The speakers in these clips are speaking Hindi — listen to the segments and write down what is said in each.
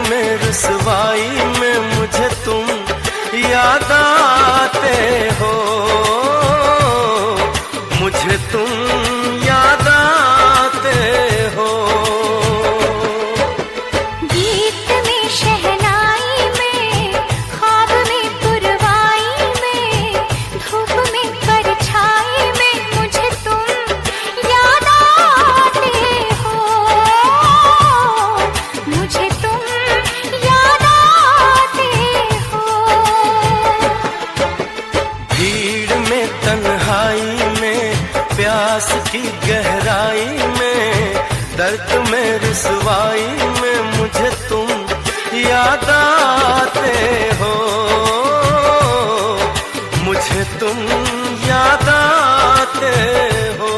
में रुसवाई में मुझे तुम याद आते हो, मुझे तुम याद आते हो। गीत में शहनाई में, ख्वाब में पुरवाई में, धूप में परछाई में मुझे तुम याद आते हो, मुझे तुम याद आते हो। भीड़ में तन्हाई में, प्यास की गहराई में, दर्द में रुसवाई में मुझे तुम याद आते हो, मुझे तुम याद आते हो।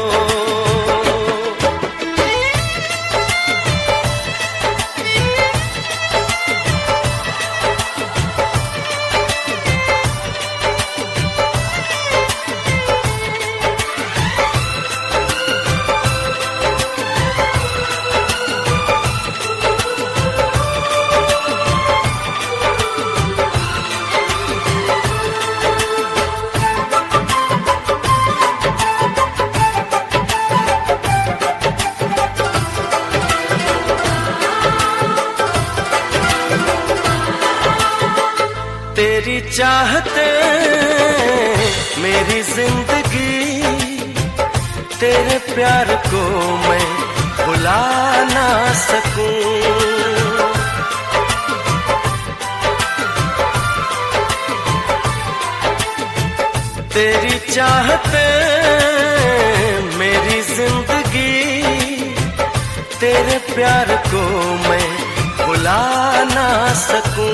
तेरी चाहते मेरी जिंदगी, तेरे प्यार को मैं भुला ना सकूं। तेरी चाहते मेरी जिंदगी, तेरे प्यार को मैं भुला ना सकूं।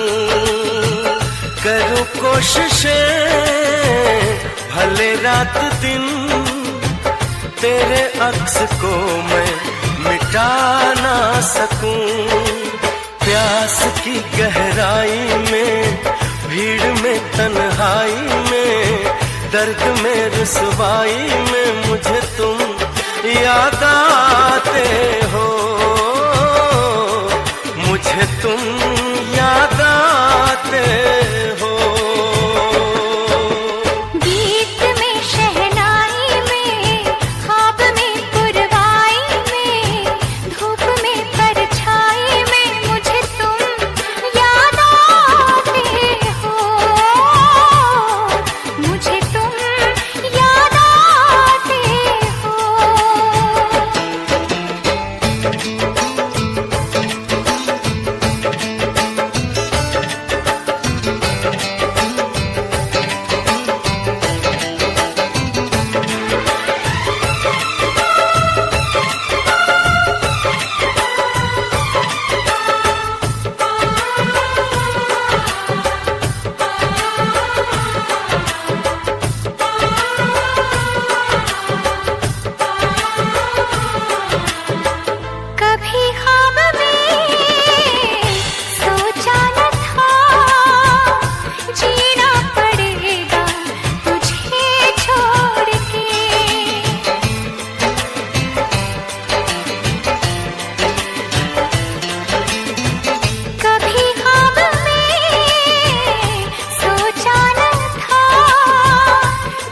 करूं कोशिशें भले रात दिन, तेरे अक्स को मैं मिटा ना सकूं। प्यास की गहराई में, भीड़ में तन्हाई में, दर्द में रुसवाई में मुझे तुम याद आते हो, मुझे तुम याद आते हो। गीत में शहनाई में, ख्वाब में पुरवाई में, धूप में परछाई में मुझे तुम याद आते हो, मुझे तुम याद आते हो। कभी ख्वाब में सोचा न था, जीना पड़ेगा तुझे छोड़ के। कभी ख्वाब में सोचा न था,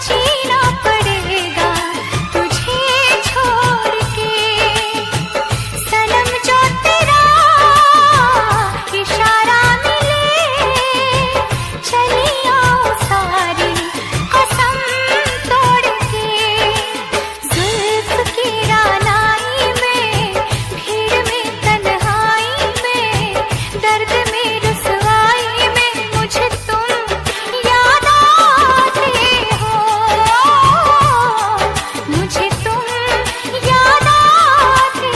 जीना पड़ेगा तुझे छोड़ के। सनम जो तेरा इशारा मिले, चली आओ सारी कसम तोड़ के। जुल्फ की रानाई में, भीड़ में तन्हाई में, दर्द में रुसवाई में मुझे तुम याद आते हो, मुझे तुम याद आते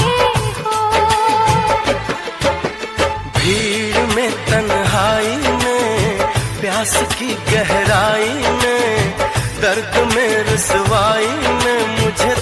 हो। भीड़ में तन्हाई में, प्यास की गहराई में, दर्द में रुसवाई में मुझे